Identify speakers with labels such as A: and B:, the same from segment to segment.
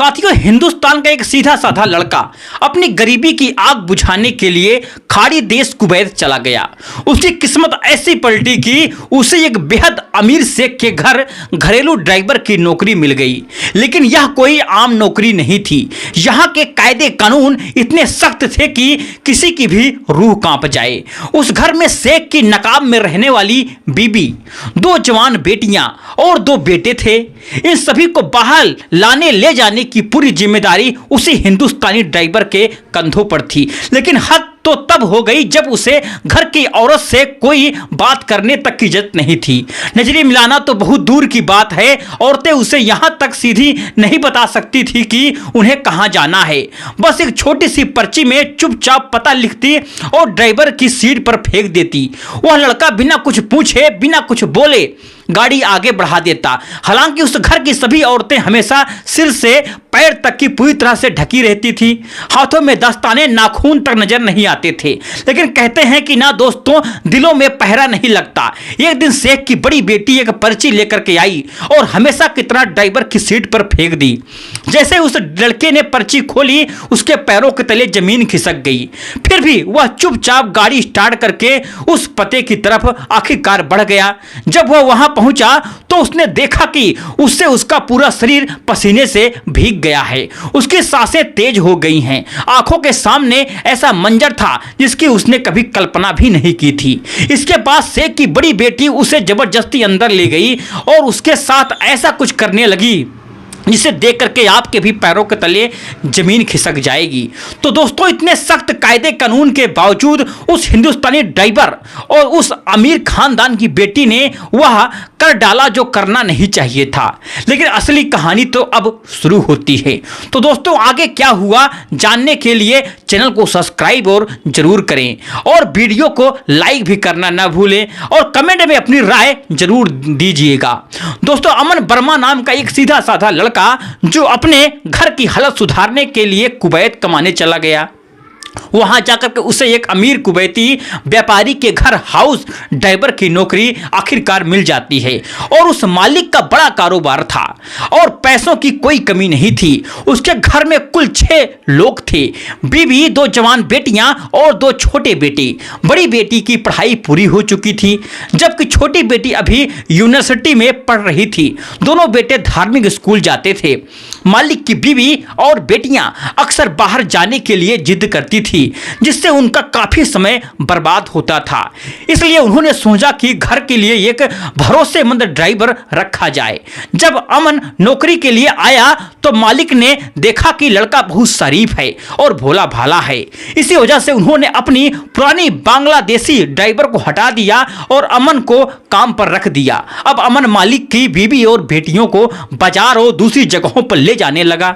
A: साथियों, हिंदुस्तान का एक सीधा साधा लड़का अपनी गरीबी की आग बुझाने के लिए खाड़ी देश कुवैत चला गया। उसकी किस्मत ऐसी पलटी कि उसे एक बेहद अमीर शेख के घर घरेलू ड्राइवर की नौकरी मिल गई। लेकिन यह कोई आम नौकरी नहीं थी। यहाँ के कायदे कानून इतने सख्त थे कि किसी की भी रूह कांप जाए। उस घर में शेख की नकाब में रहने वाली बीबी, 2 जवान बेटियां और 2 बेटे थे। इन सभी को बाहर लाने ले जाने की पूरी जिम्मेदारी उसी हिंदुस्तानी ड्राइवर के कंधों पर थी। लेकिन हद तो तब हो गई जब उसे घर की औरत से कोई बात करने तक की इज्जत नहीं थी। नजरें मिलाना तो बहुत दूर की बात है, औरतें उसे यहां तक सीधी नहीं बता सकती थी कि उन्हें कहां जाना है। बस एक छोटी सी पर्ची में चुपचाप पता लिखती और ड्राइवर की सीट पर फेंक देती। वह लड़का बिना कुछ पूछे, बिना कुछ बोले गाड़ी आगे बढ़ा देता। हालांकि उस घर की सभी औरतें हमेशा सिर से पैर तक की पूरी तरह से ढकी रहती थी। हाथों में दस्ताने, नाखून तक नजर नहीं आते थे। लेकिन कहते हैं कि ना दोस्तों, दिलों में पहरा नहीं लगता। एक दिन शेख की बड़ी बेटी एक पर्ची लेकर के आई और हमेशा की तरह ड्राइवर की सीट पर फेंक दी। जैसे उस लड़के ने पर्ची खोली, उसके पैरों के तले जमीन खिसक गई। फिर भी वह चुपचाप गाड़ी स्टार्ट करके उस पते की तरफ आखिरकार बढ़ गया। जब वह वहां पहुंचा तो उसने देखा कि उससे उसका पूरा शरीर पसीने से भीग गया है। उसकी सांसें तेज हो गई हैं। आंखों के सामने ऐसा मंजर था जिसकी उसने कभी कल्पना भी नहीं की थी। इसके बाद शेख की बड़ी बेटी उसे जबरदस्ती अंदर ले गई और उसके साथ ऐसा कुछ करने लगी जिसे देख करके आपके भी पैरों के तले जमीन खिसक जाएगी। तो दोस्तों, इतने सख्त कायदे कानून के बावजूद उस हिंदुस्तानी ड्राइवर और उस अमीर खानदान की बेटी ने वह कर डाला जो करना नहीं चाहिए था। लेकिन असली कहानी तो अब शुरू होती है। तो दोस्तों, आगे क्या हुआ जानने के लिए चैनल को सब्सक्राइब और जरूर करें और वीडियो को लाइक भी करना ना भूलें और कमेंट में अपनी राय जरूर दीजिएगा। दोस्तों, अमन वर्मा नाम का एक सीधा साधा लड़का जो अपने घर की हालत सुधारने के लिए कुवैत कमाने चला गया। वहां जाकर के उसे एक अमीर कुवैती व्यापारी के घर हाउस ड्राइवर की नौकरी आखिरकार मिल जाती है और उस मालिक का बड़ा कारोबार था और पैसों की कोई कमी नहीं थी। उसके घर में कुल 6 लोग थे, बीवी, 2 जवान बेटियां और 2 छोटे बेटे। बड़ी बेटी की पढ़ाई पूरी हो चुकी थी जबकि छोटी बेटी अभी यूनिवर्सिटी में पढ़ रही थी। दोनों बेटे धार्मिक स्कूल जाते थे। मालिक की बीवी और बेटियां अक्सर बाहर जाने के लिए जिद करती थी जिससे उनका काफी समय बर्बाद होता था। इसलिए उन्होंने सोचा कि घर के लिए एक भरोसेमंद ड्राइवर रखा जाए। जब अमन नौकरी के लिए आया तो मालिक ने देखा कि लड़का बहुत शरीफ है और भोला भाला है। इसी वजह से उन्होंने अपनी पुरानी बांग्लादेशी ड्राइवर को हटा दिया और अमन को काम पर रख दिया। अब अमन मालिक की बीवी और बेटियों को बाजार और दूसरी जगहों पर ले जाने लगा।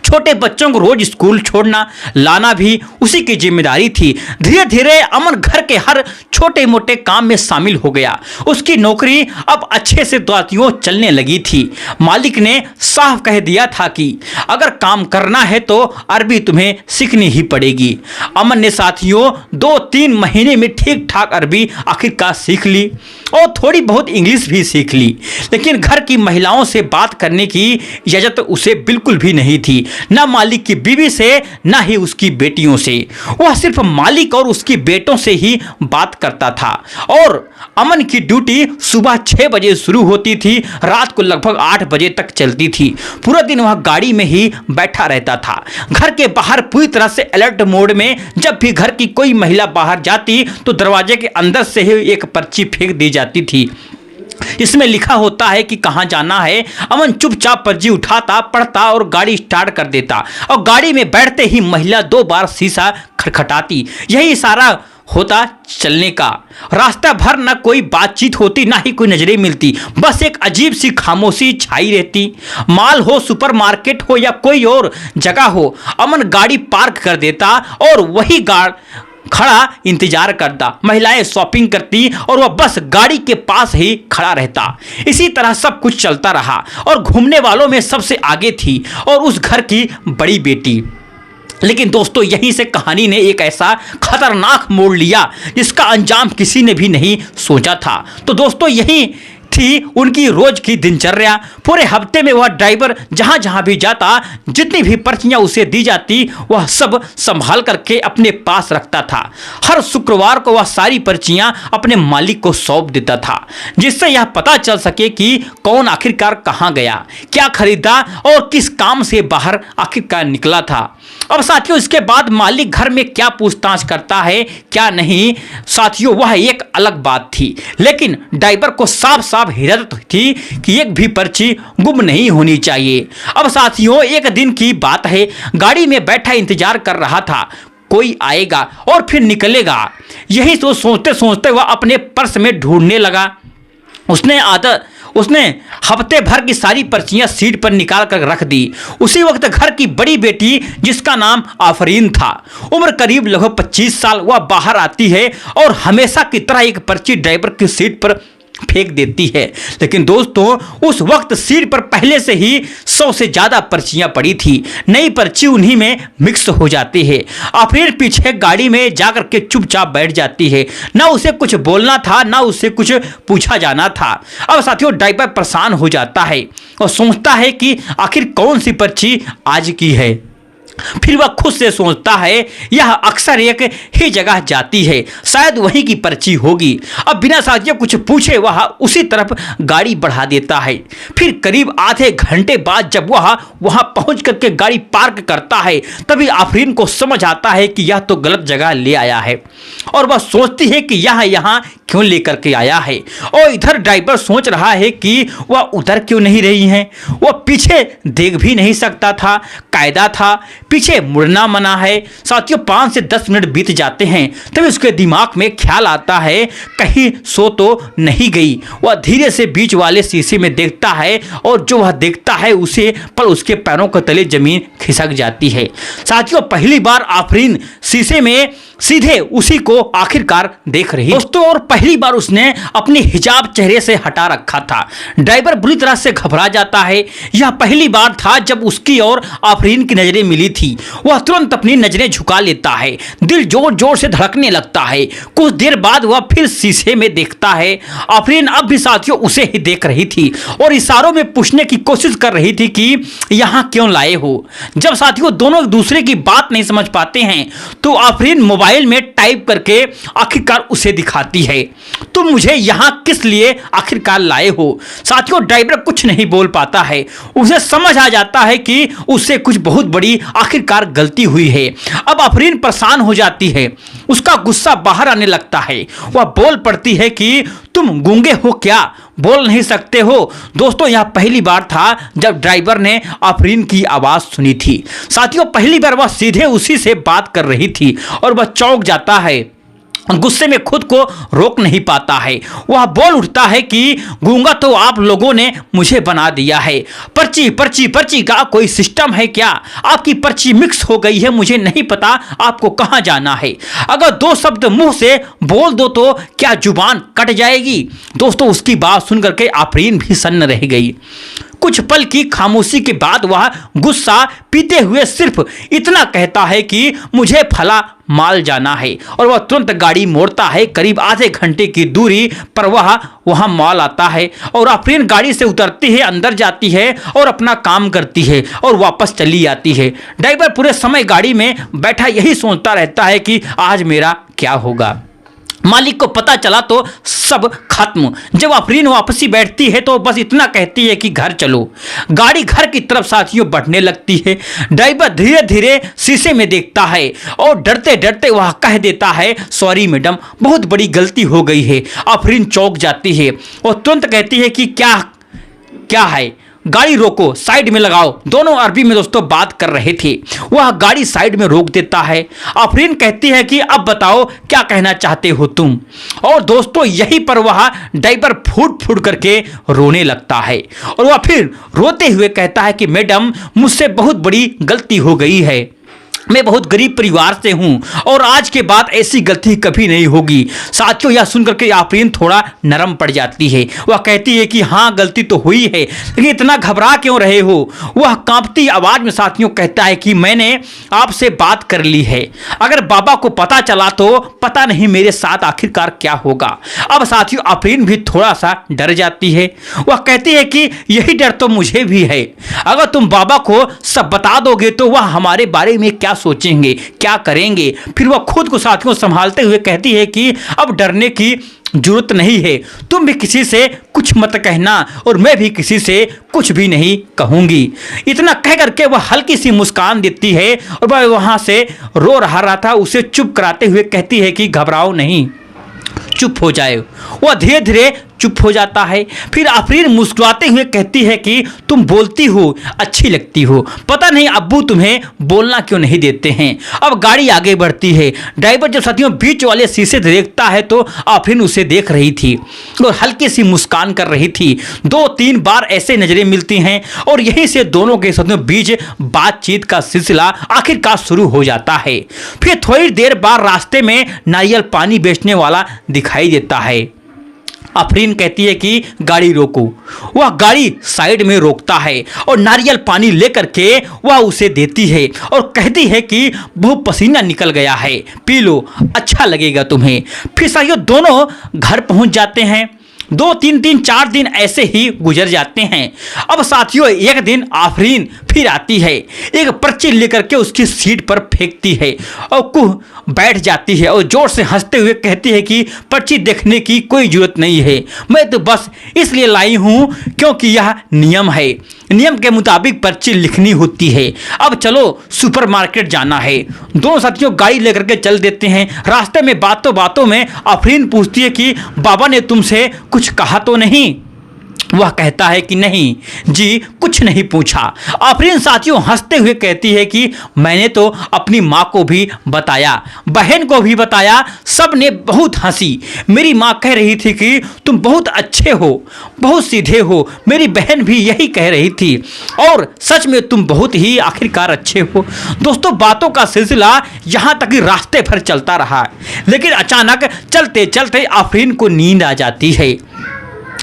A: छोटे बच्चों को रोज स्कूल छोड़ना लाना भी उसी की जिम्मेदारी थी। धीरे धीरे अमन घर के हर छोटे मोटे काम में शामिल हो गया। उसकी नौकरी अब अच्छे से दातियों चलने लगी थी। मालिक ने साफ कह दिया था कि अगर काम करना है तो अरबी तुम्हें सीखनी ही पड़ेगी। अमन ने साथियों 2-3 महीने में ठीक ठाक अरबी आखिरकार सीख ली और थोड़ी बहुत इंग्लिश भी सीख ली। लेकिन घर की महिलाओं से बात करने की इजाजत उसे बिल्कुल भी नहीं थी, ना मालिक की बीवी से, ना ही उसकी बेटियों से। वह सिर्फ मालिक और उसकी बेटों से ही बात करता था। और अमन की ड्यूटी सुबह 6 बजे शुरू होती थी, रात को लगभग 8 बजे तक चलती थी। पूरा दिन वह गाड़ी में ही बैठा रहता था, घर के बाहर पूरी तरह से अलर्ट मोड में। जब भी घर की कोई महिला बाहर जाती तो दरवाजे के अंदर से ही एक पर्ची फेंक दी जाती थी। इसमें लिखा होता है कि कहां जाना है। अमन चुपचाप पर्ची उठाता, पढ़ता और गाड़ी स्टार्ट कर देता और गाड़ी में बैठते ही महिला 2 बार शीशा खटखटाती। यही इशारा होता चलने का। रास्ता भर ना कोई बातचीत होती, ना ही कोई नजरें मिलती। बस एक अजीब सी खामोशी छाई रहती। माल हो, सुपरमार्केट हो या कोई और जगह हो, अमन गाड़ी पार्क कर देता और वही खड़ा इंतजार करता। महिलाएं शॉपिंग करती और वह बस गाड़ी के पास ही खड़ा रहता। इसी तरह सब कुछ चलता रहा और घूमने वालों में सबसे आगे थी और उस घर की बड़ी बेटी। लेकिन दोस्तों, यहीं से कहानी ने एक ऐसा खतरनाक मोड़ लिया जिसका अंजाम किसी ने भी नहीं सोचा था। तो दोस्तों, यही थी उनकी रोज की दिनचर्या। पूरे हफ्ते में वह ड्राइवर जहां जहां भी जाता, जितनी भी पर्चियां उसे दी जाती वह सब संभाल करके अपने पास रखता था। हर शुक्रवार को वह सारी पर्चियां अपने मालिक को सौंप देता था, जिससे यह पता चल सके कि कौन आखिरकार कहां गया, क्या खरीदा और किस काम से बाहर आखिरकार निकला था। अब साथियों, इसके बाद मालिक घर में क्या पूछताछ करता है क्या नहीं, साथियों वह एक अलग बात थी। लेकिन ड्राइवर को साफ साफ हिदायत थी कि एक भी पर्ची गुम नहीं होनी चाहिए। अब साथियों, एक दिन की बात है, गाड़ी में बैठा इंतजार कर रहा था, कोई आएगा और फिर निकलेगा। यही तो सोचते सोचते वह अपने पर्स में ढूंढने लगा। उसने हफ्ते भर की सारी पर्चियां सीट पर निकाल कर रख दी। उसी वक्त घर की बड़ी बेटी, जिसका नाम आफरीन था, उम्र करीब लगभग 25 साल, वह बाहर आती है और हमेशा की तरह एक पर्ची ड्राइवर की सीट पर फेंक देती है। लेकिन दोस्तों, उस वक्त सीट पर पहले से ही 100 से ज्यादा पर्चियां पड़ी थी। नई पर्ची उन्हीं में मिक्स हो जाती है। आफरीन पीछे गाड़ी में जाकर के चुपचाप बैठ जाती है। ना उसे कुछ बोलना था, ना उसे कुछ पूछा जाना था। अब साथियों, ड्राइवर परेशान हो जाता है और सोचता है कि आखिर कौन सी पर्ची आज की है। फिर वह खुद से सोचता है यह अक्सर एक ही जगह जाती है, शायद वहीं की पर्ची होगी। अब बिना साथियों कुछ पूछे वह उसी तरफ गाड़ी बढ़ा देता है। फिर करीब आधे घंटे बाद जब वह वहां पहुंच करके गाड़ी पार्क करता है, तभी आफरीन को समझ आता है कि यह तो गलत जगह ले आया है और वह सोचती है कि यहाँ क्यों लेकर के आया है। और इधर ड्राइवर सोच रहा है कि वह उधर क्यों नहीं रही है। वह पीछे देख भी नहीं सकता था, कायदा था पीछे मुड़ना मना है। साथियों, 5 से 10 मिनट बीत जाते हैं, तभी उसके दिमाग में ख्याल आता है कहीं सो तो नहीं गई। वह धीरे से बीच वाले शीशे में देखता है और जो वह देखता है उसे पर उसके पैरों के तले जमीन खिसक जाती है। साथियों, पहली बार आफरीन शीशे में सीधे उसी को आखिरकार देख रही दोस्तों, और पहली बार उसने अपनी हिजाब चेहरे से हटा रखा था। ड्राइवर बुरी तरह से घबरा जाता है। यह पहली बार था जब उसकी और आफरीन की नजरें मिली थी। वह तुरंत अपनी नजरें झुका लेता है, दिल जोर जोर से धड़कने लगता है। कुछ देर बाद वह फिर शीशे में देखता है। आफरीन अब भी साथियों उसे ही देख रही थी और इशारों में पूछने की कोशिश कर रही थी कि यहां क्यों लाए हो। जब साथियों दोनों एक दूसरे की बात नहीं समझ पाते हैं तो आफरीन मोबाइल में टाइप करके आखिरकार उसे दिखाती है, तुम मुझे यहां किस लिए आखिरकार लाए हो। साथियों, ड्राइवर कुछ नहीं बोल पाता है। उसे समझ आ जाता है कि उससे कुछ बहुत बड़ी आखिरकार गलती हुई है। अब आफरीन परेशान हो जाती है, उसका गुस्सा बाहर आने लगता है। वह बोल पड़ती है कि तुम गूंगे हो क्या, बोल नहीं सकते हो। दोस्तों, यह पहली बार था जब ड्राइवर ने आफरीन की आवाज सुनी थी। साथियों, पहली बार वह सीधे उसी से बात कर रही थी और वह चौंक जाता है, गुस्से में खुद को रोक नहीं पाता है। वह बोल उठता है कि गूंगा तो आप लोगों ने मुझे बना दिया है। पर्ची पर्ची पर्ची का कोई सिस्टम है क्या? आपकी पर्ची मिक्स हो गई है, मुझे नहीं पता आपको कहां जाना है। अगर 2 शब्द मुंह से बोल दो तो क्या जुबान कट जाएगी? दोस्तों, उसकी बात सुनकर के आफरीन भी सन्न रह गई। कुछ पल की खामोशी के बाद वह गुस्सा पीते हुए सिर्फ इतना कहता है कि मुझे फला माल जाना है, और वह तुरंत गाड़ी मोड़ता है। करीब आधे घंटे की दूरी पर वहां माल आता है और आफरीन गाड़ी से उतरती है, अंदर जाती है और अपना काम करती है और वापस चली आती है। ड्राइवर पूरे समय गाड़ी में बैठा यही सोचता रहता है कि आज मेरा क्या होगा। मालिक को पता चला तो सब खत्म। जब आफरीन वापसी बैठती है तो बस इतना कहती है कि घर चलो। गाड़ी घर की तरफ साथियों बढ़ने लगती है। ड्राइवर धीरे धीरे शीशे में देखता है और डरते डरते वह कह देता है, सॉरी मैडम, बहुत बड़ी गलती हो गई है। आफरीन चौंक जाती है और तुरंत कहती है कि क्या है, गाड़ी रोको, साइड में लगाओ। दोनों अरबी में दोस्तों बात कर रहे थे। वह गाड़ी साइड में रोक देता है। आफरीन कहती है कि अब बताओ क्या कहना चाहते हो तुम। और दोस्तों यहीं पर वह ड्राइवर फूट फूट करके रोने लगता है और वह फिर रोते हुए कहता है कि मैडम, मुझसे बहुत बड़ी गलती हो गई है। मैं बहुत गरीब परिवार से हूं और आज के बाद ऐसी गलती कभी नहीं होगी। साथियों, यह सुनकर के आफरीन थोड़ा नरम पड़ जाती है। वह कहती है कि हाँ, गलती तो हुई है, लेकिन इतना घबरा क्यों रहे हो? वह कांपती आवाज में साथियों कहता है कि मैंने आपसे बात कर ली है, अगर बाबा को पता चला तो पता नहीं मेरे साथ आखिरकार क्या होगा। अब साथियों, आफरीन भी थोड़ा सा डर जाती है। वह कहती है कि यही डर तो मुझे भी है, अगर तुम बाबा को सब बता दोगे तो वह हमारे बारे में क्या सोचेंगे, क्या करेंगे। फिर वह खुद को साथियों संभालते हुए कहती है कि अब डरने की जरूरत नहीं है, तुम भी किसी से कुछ मत कहना और मैं भी किसी से कुछ भी नहीं कहूंगी। इतना कह करके वह हल्की सी मुस्कान देती है और वह वहां से रो रहा था उसे चुप कराते हुए कहती है कि घबराओ नहीं, चुप हो जाए। वह धीरे धीरे चुप हो जाता है। फिर आफरीन मुस्कुराते हुए कहती है कि तुम बोलती हो, अच्छी लगती हो, पता नहीं अब्बू तुम्हें बोलना क्यों नहीं देते हैं। अब गाड़ी आगे बढ़ती है। ड्राइवर जब साथियों बीच वाले शीशे से देखता है तो आफरीन उसे देख रही थी और हल्की सी मुस्कान कर रही थी। 2-3 बार ऐसे नजरें मिलती हैं और यहीं से दोनों के साथियों बीच बातचीत का सिलसिला आखिरकार शुरू हो जाता है। फिर थोड़ी देर बाद रास्ते में नारियल पानी बेचने वाला दिखाई देता है। आफरीन कहती है कि गाड़ी रोको। वह गाड़ी साइड में रोकता है और नारियल पानी लेकर के वह उसे देती है और कहती है कि बहुत पसीना निकल गया है, पी लो, अच्छा लगेगा तुम्हें। फिर साथियों दोनों घर पहुंच जाते हैं। 2-3 दिन 4 दिन ऐसे ही गुजर जाते हैं। अब साथियों एक दिन आफरीन फिर आती है, एक पर्ची लेकर के उसकी सीट पर फेंकती है और कुह बैठ जाती है और जोर से हंसते हुए कहती है कि पर्ची देखने की कोई जरूरत नहीं है, मैं तो बस इसलिए लाई हूँ क्योंकि यह नियम है, नियम के मुताबिक पर्ची लिखनी होती है। अब चलो सुपरमार्केट जाना है। दोनों साथियों गाड़ी लेकर के चल देते हैं। रास्ते में बातों बातों में आफरीन पूछती है कि बाबा ने तुमसे कुछ कहा तो नहीं? वह कहता है कि नहीं जी, कुछ नहीं पूछा। आफरीन साथियों हंसते हुए कहती है कि मैंने तो अपनी माँ को भी बताया, बहन को भी बताया, सब ने बहुत हंसी। मेरी माँ कह रही थी कि तुम बहुत अच्छे हो, बहुत सीधे हो, मेरी बहन भी यही कह रही थी और सच में तुम बहुत ही आखिरकार अच्छे हो। दोस्तों बातों का सिलसिला यहाँ तक ही रास्ते भर चलता रहा, लेकिन अचानक चलते चलते आफरीन को नींद आ जाती है।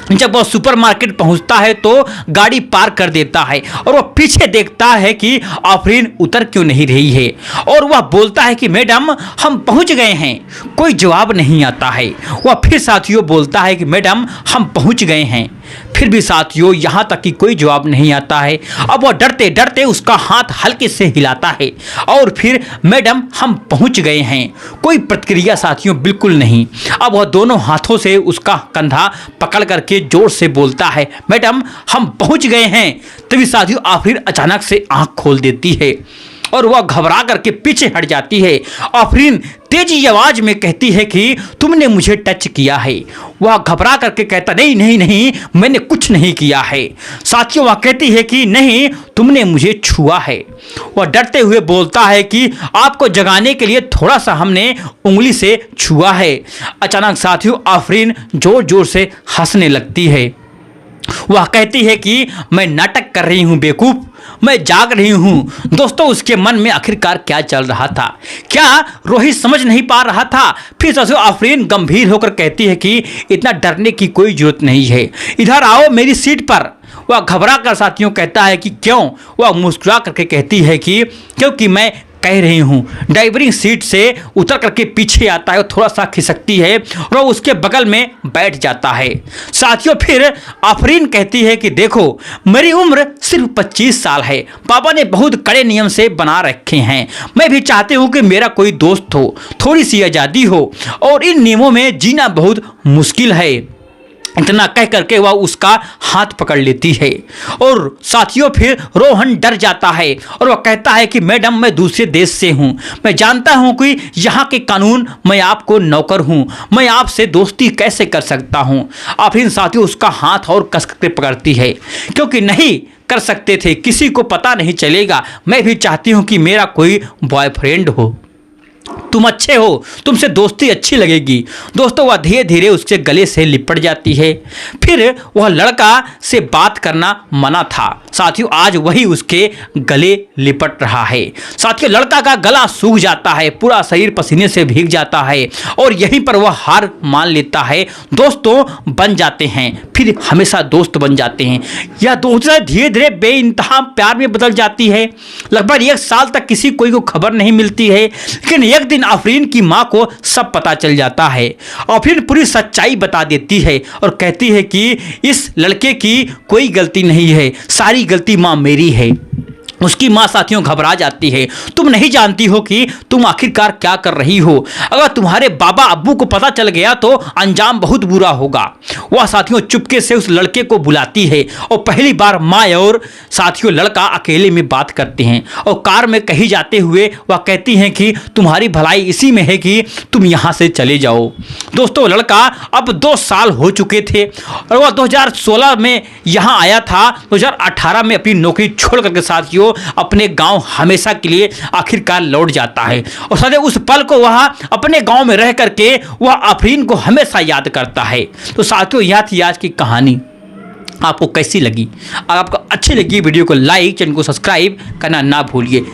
A: जब वह सुपरमार्केट पहुंचता है तो गाड़ी पार्क कर देता है और वह पीछे देखता है कि आफरीन उतर क्यों नहीं रही है और वह बोलता है कि मैडम हम पहुंच गए हैं। कोई जवाब नहीं आता है। वह फिर साथियों बोलता है कि मैडम हम पहुंच गए हैं। फिर भी साथियों यहाँ तक कि कोई जवाब नहीं आता है। अब वह डरते डरते उसका हाथ हल्के से हिलाता है और फिर मैडम हम पहुंच गए हैं। कोई प्रतिक्रिया साथियों बिल्कुल नहीं। अब वह दोनों हाथों से उसका कंधा पकड़ करके जोर से बोलता है मैडम हम पहुंच गए हैं। तभी साथियों आफरीन अचानक से आंख खोल देती है और वह घबरा करके पीछे हट जाती है। आफरीन तेजी आवाज में कहती है कि तुमने मुझे टच किया है। वह घबरा करके कहता नहीं नहीं नहीं, मैंने कुछ नहीं किया है। साथियों वह कहती है कि नहीं, तुमने मुझे छुआ है। वह डरते हुए बोलता है कि आपको जगाने के लिए थोड़ा सा हमने उंगली से छुआ है। अचानक साथियों आफरीन जोर जोर से हंसने लगती है। वह कहती है कि मैं नाटक कर रही हूँ बेवकूफ, मैं जाग रही हूँ। दोस्तों उसके मन में आखिरकार क्या चल रहा था, क्या रोहित समझ नहीं पा रहा था। फिर साथियों आफरीन गंभीर होकर कहती है कि इतना डरने की कोई जरूरत नहीं है, इधर आओ मेरी सीट पर। वह घबरा कर साथियों कहता है कि क्यों? वह मुस्कुरा करके कहती है कि क्योंकि मैं कह रही हूँ। ड्राइवरिंग सीट से उतर करके पीछे आता है और थोड़ा सा खिसकती है और उसके बगल में बैठ जाता है। साथियों फिर आफरीन कहती है कि देखो मेरी उम्र सिर्फ 25 साल है, पापा ने बहुत कड़े नियम से बना रखे हैं। मैं भी चाहती हूँ कि मेरा कोई दोस्त हो, थोड़ी सी आज़ादी हो और इन नियमों में जीना बहुत मुश्किल है। इतना कह करके वह उसका हाथ पकड़ लेती है और साथियों फिर रोहन डर जाता है और वह कहता है कि मैडम मैं दूसरे देश से हूँ, मैं जानता हूँ कि यहाँ के कानून, मैं आपको नौकर हूँ, मैं आपसे दोस्ती कैसे कर सकता हूँ। आफरीन साथियों उसका हाथ और कस के पकड़ती है क्योंकि नहीं कर सकते थे, किसी को पता नहीं चलेगा। मैं भी चाहती हूँ कि मेरा कोई बॉयफ्रेंड हो। तुम अच्छे हो, तुमसे दोस्ती अच्छी लगेगी। दोस्तों वह धीरे धीरे उसके गले से लिपट जाती है। फिर वह लड़का से बात करना मना था। साथियों आज वही उसके गले लिपट रहा है। साथियों लड़का का गला सूख जाता है, पूरा शरीर पसीने से भीग जाता है और यहीं पर वह हार मान लेता है। दोस्तों बन जाते हैं, फिर हमेशा दोस्त बन जाते हैं। यह दोस्ती धीरे धीरे बेइंतहा प्यार में बदल जाती है। लगभग 1 साल तक किसी कोई को खबर नहीं मिलती है, लेकिन एक दिन आफरीन की माँ को सब पता चल जाता है। आफरीन पूरी सच्चाई बता देती है और कहती है कि इस लड़के की कोई गलती नहीं है, सारी गलती माँ मेरी है। उसकी माँ साथियों घबरा जाती है। तुम नहीं जानती हो कि तुम आखिरकार क्या कर रही हो। अगर तुम्हारे बाबा अब्बू को पता चल गया तो अंजाम बहुत बुरा होगा। वह साथियों चुपके से उस लड़के को बुलाती है और पहली बार माँ और साथियों लड़का अकेले में बात करते हैं और कार में कहीं जाते हुए वह कहती हैं कि तुम्हारी भलाई इसी में है कि तुम यहाँ से चले जाओ। दोस्तों लड़का अब 2 साल हो चुके थे और वह 2016 में यहाँ आया था। 2018 में अपनी नौकरी छोड़ करके साथियों अपने गांव हमेशा के लिए आखिरकार लौट जाता है और सदैव उस पल को वह अपने गांव में रह करके वह आफरीन को हमेशा याद करता है। तो साथियों यह थी आज की कहानी। आपको कैसी लगी? अगर आपको अच्छी लगी वीडियो को लाइक, चैनल को सब्सक्राइब करना ना भूलिए।